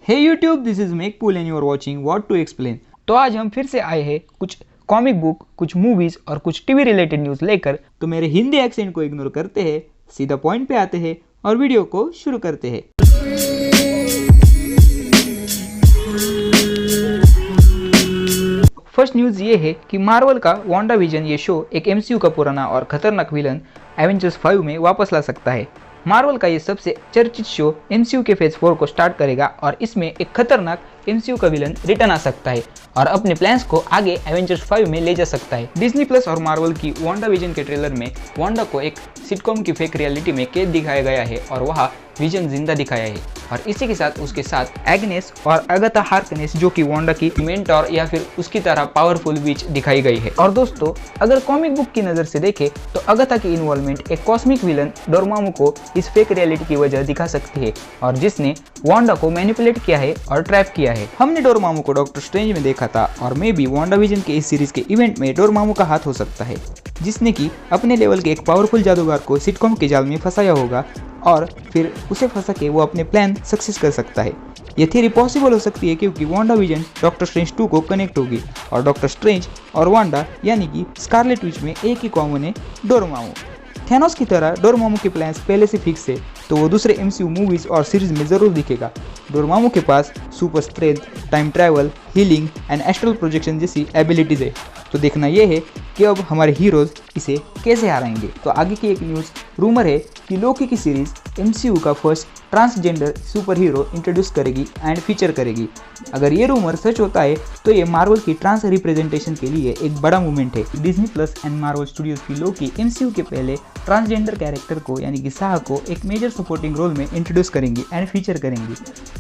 Hey YouTube, this is make pool and you are watching what to explain. तो आज हम फिर से आए हैं कुछ कॉमिक बुक, कुछ मूवीज और कुछ टीवी रिलेटेड न्यूज़ लेकर। तो मेरे हिंदी एक्सेंट को इग्नोर करते हैं, सीधा पॉइंट पे आते हैं और वीडियो को शुरू करते हैं। फर्स्ट न्यूज़ ये है कि मार्वल का वांडा विजन ये शो एक एमसीयू का पुराना और खतरनाक विलन एवेंजर्स 5 में वापस ला सकता है। मार्वल का ये सबसे चर्चित शो एमसीयू के फेज 4 को स्टार्ट करेगा और इसमें एक खतरनाक एमसीयू का विलन रिटर्न आ सकता है और अपने प्लान्स को आगे एवेंजर्स 5 में ले जा सकता है। डिज्नी प्लस और मार्वल की वांडा विजन के ट्रेलर में वांडा को एक सिटकॉम की फेक रियलिटी में कैद दिखाया गया है और वहाँ विजन जिंदा दिखाया है और इसी के साथ उसके साथ एग्नेस और अगाथा हार्कनेस जो कि वांडा की मेंटोर या फिर उसकी तरह पावरफुल विच दिखाई गई है। और दोस्तों, अगर कॉमिक बुक की नज़र से देखें तो अगाथा की इन्वॉल्वमेंट एक कॉस्मिक विलन डोरमामू को इस फेक रियलिटी की वजह दिखा सकती है और जिसने वांडा को मैनिपुलेट किया है और ट्रैप किया है। हमने डोरमामू को डॉक्टर स्ट्रेंज में देखा था और मे बी वांडा विजन के इस सीरीज के इवेंट में डोरमामू का हाथ हो सकता है, जिसने कि अपने लेवल के एक पावरफुल जादूगर को सिटकॉम के जाल में फंसाया होगा और फिर उसे फंसा के वो अपने प्लान सक्सेस कर सकता है। ये थियरी पॉसिबल हो सकती है क्योंकि वांडा विजन डॉक्टर स्ट्रेंज 2 को कनेक्ट होगी और डॉक्टर स्ट्रेंज और वांडा यानी कि स्कारलेट विच में एक ही कॉमन है, डोरमामू। थैनोस की तरह डोरमामू के प्लान्स पहले से फिक्स है, तो वो दूसरे एमसीयू मूवीज और सीरीज में जरूर दिखेगा। डोरमामू के पास super strength, time travel, healing and astral projection जैसी एबिलिटीज है। तो देखना यह है कि अब हमारे हीरोज इसे कैसे हराएंगे। तो आगे की एक न्यूज़ रूमर है कि लोकी की सीरीज एमसीयू का first transgender super hero introduce करेगी एंड फीचर करेगी। अगर ये रूमर सच होता है तो ये मार्वल की ट्रांस रिप्रेजेंटेशन के लिए एक बड़ा मूवमेंट है। Disney plus and Marvel studios की लोकी एमसीयू के पहले ट्रांसजेंडर कैरेक्टर को यानी कि साहा को एक मेजर सपोर्टिंग रोल में इंट्रोड्यूस करेंगी एंड फीचर करेंगी।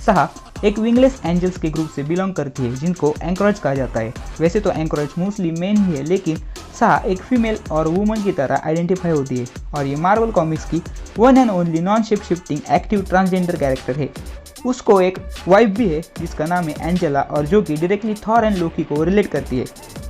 साहा एक विंगलेस एंजल्स के ग्रुप से बिलोंग करती है जिनको एंकरेज कहा जाता है। वैसे तो एंकरेज मोस्टली मेन ही है, लेकिन साहा एक फीमेल और वुमन की तरह आइडेंटिफाई होती है और ये मार्वल कॉमिक्स की one and only non shape shifting active transgender character है। उसको एक वाइफ भी है जिसका नाम है एंजेला और जो कि डायरेक्टली थॉर एंड लोकी को रिलेट करती है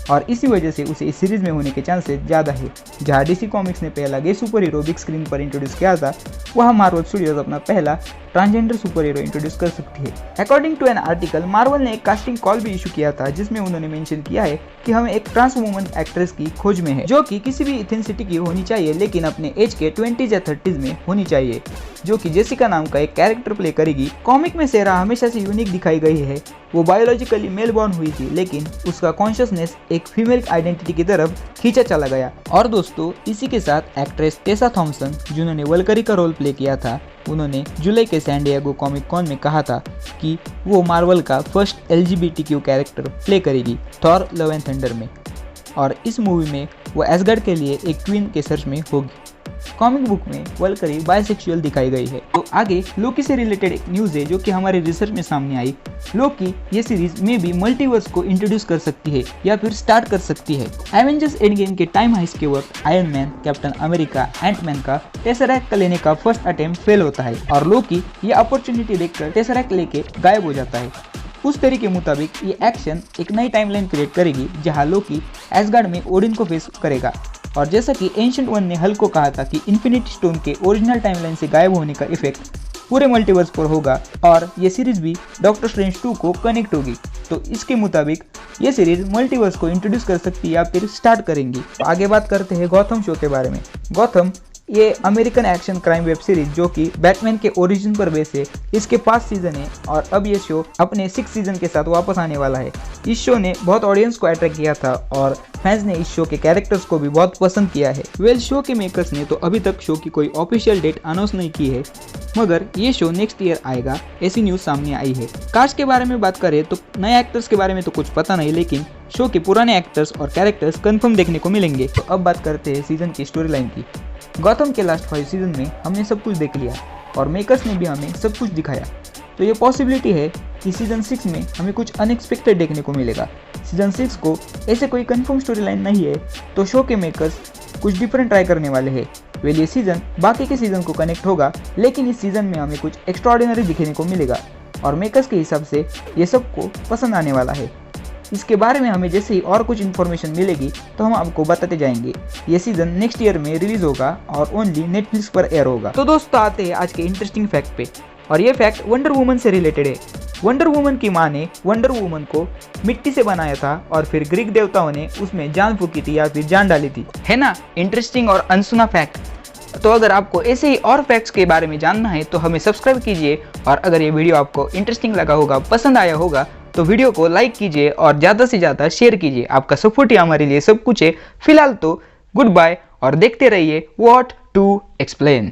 और इसी वजह से उसे इस सीरीज में होने के चांसेस ज़्यादा है। जहाँ डीसी कॉमिक्स ने पहला गे सुपर हीरो बिग स्क्रीन पर इंट्रोड्यूस किया था, वहाँ मार्वल स्टूडियोज अपना पहला ट्रांसजेंडर सुपर हीरो इंट्रोड्यूस कर सकती है। According to an article, Marvel ने एक कास्टिंग कॉल भी इशू किया था जिसमें उन्होंने मेंशन किया है कि हम एक ट्रांस वुमन एक्ट्रेस की खोज में है जो कि किसी भी इथेंसिटी की होनी चाहिए, लेकिन अपने एज के 20s या 30s में होनी चाहिए, जो कि जेसिका नाम का एक कैरेक्टर प्ले करेगी। कॉमिक में सेरा हमेशा से यूनिक दिखाई गई है। वो बायोलॉजिकली मेल बॉर्न हुई थी, लेकिन उसका कॉन्शियसनेस एक फीमेल आइडेंटिटी की तरफ खींचा चला गया। और दोस्तों, इसी के साथ एक्ट्रेस टेसा थॉम्सन, जिन्होंने वल्करी का रोल प्ले किया था, उन्होंने जुलाई के सैन डिएगो कॉमिक कॉन में कहा था कि वो मार्वल का फर्स्ट LGBTQ कैरेक्टर प्ले करेगी थॉर लव एंड थंडर में और इस मूवी में वो एसगार्ड के लिए एक क्वीन के सर्च में होगी। कॉमिक बुक में वल्करी बायसेक्सुअल दिखाई गई है। तो आगे लोकी से रिलेटेड एक न्यूज़ है जो कि हमारे रिसर्च में सामने आई। लोकी ये सीरीज में भी मल्टीवर्स को इंट्रोड्यूस कर सकती है या फिर स्टार्ट कर सकती है। एवेंजर्स एंड गेम के टाइम हाइस्ट के वक्त Iron Man, Captain America, Ant-Man का टेसरैक्ट लेने का फर्स्ट अटेम्प्ट फेल होता है और लोकी ये अपॉर्चुनिटी देखकर टेसरैक्ट लेके गायब हो जाता है। उस तरीके के मुताबिक ये एक्शन एक नई टाइमलाइन क्रिएट करेगी जहां लोकी एसगार्ड में ओडिन को फेस करेगा और जैसा कि एंशिएंट वन ने हल्क को कहा था कि इन्फिनिटी स्टोन के ओरिजिनल टाइमलाइन से गायब होने का इफेक्ट पूरे मल्टीवर्स पर होगा और ये सीरीज भी डॉक्टर स्ट्रेंज 2 को कनेक्ट होगी। तो इसके मुताबिक ये सीरीज मल्टीवर्स को इंट्रोड्यूस कर सकती है या फिर स्टार्ट करेंगी। तो आगे बात करते हैं गॉथम शो के बारे में। गॉथम ये American action crime web series जो कि बैटमैन के ओरिजिन पर बेस है, इसके 5 सीजन है और अब ये शो अपने 6 सीजन के साथ वापस आने वाला है। इस शो ने बहुत ऑडियंस को अट्रैक्ट किया था और फैंस ने इस शो के कैरेक्टर्स को भी बहुत पसंद किया है। शो के मेकर्स ने तो अभी तक शो की कोई ऑफिशियल डेट अनाउंस नहीं की है, मगर ये शो नेक्स्ट ईयर आएगा, ऐसी न्यूज़ सामने आई है। कास्ट के बारे में बात करें तो नए एक्टर्स के बारे में तो कुछ पता नहीं, लेकिन शो के पुराने एक्टर्स और कैरेक्टर्स कंफर्म देखने को मिलेंगे। तो अब बात करते हैं सीजन की स्टोरी लाइन की। गॉथम के लास्ट 5 सीजन में हमने सब कुछ देख लिया और मेकर्स ने भी हमें सब कुछ दिखाया। तो ये पॉसिबिलिटी है कि सीजन 6 में हमें कुछ अनएक्सपेक्टेड देखने को मिलेगा। सीजन 6 को ऐसे कोई कंफर्म स्टोरी लाइन नहीं है, तो शो के मेकर्स कुछ डिफरेंट ट्राई करने वाले हैं। ये सीजन बाकी के सीजन को कनेक्ट होगा, लेकिन इस सीजन में हमें कुछ एक्स्ट्राऑर्डिनरी दिखने को मिलेगा और मेकर्स के हिसाब से ये सबको पसंद आने वाला है। इसके बारे में हमें जैसे ही और कुछ इन्फॉर्मेशन मिलेगी तो हम आपको बताते जाएंगे। ये सीजन नेक्स्ट ईयर में रिलीज होगा और ओनली नेटफ्लिक्स पर एयर होगा। तो दोस्तों, आते हैं आज के इंटरेस्टिंग फैक्ट पे और ये फैक्ट वंडर वुमन से रिलेटेड है। वंडर वुमन की माँ ने वंडर वुमन को मिट्टी से बनाया था और फिर ग्रीक देवताओं ने उसमें जान फूकी थी या फिर जान डाली थी। है ना इंटरेस्टिंग और अनसुना फैक्ट। तो अगर आपको ऐसे ही और फैक्ट्स के बारे में जानना है तो हमें सब्सक्राइब कीजिए, और अगर ये वीडियो आपको इंटरेस्टिंग लगा होगा, पसंद आया होगा, तो वीडियो को लाइक कीजिए और ज़्यादा से ज़्यादा शेयर कीजिए। आपका सपोर्ट ही हमारे लिए सब कुछ है। फिलहाल तो गुड बाय और देखते रहिए व्हाट टू एक्सप्लेन।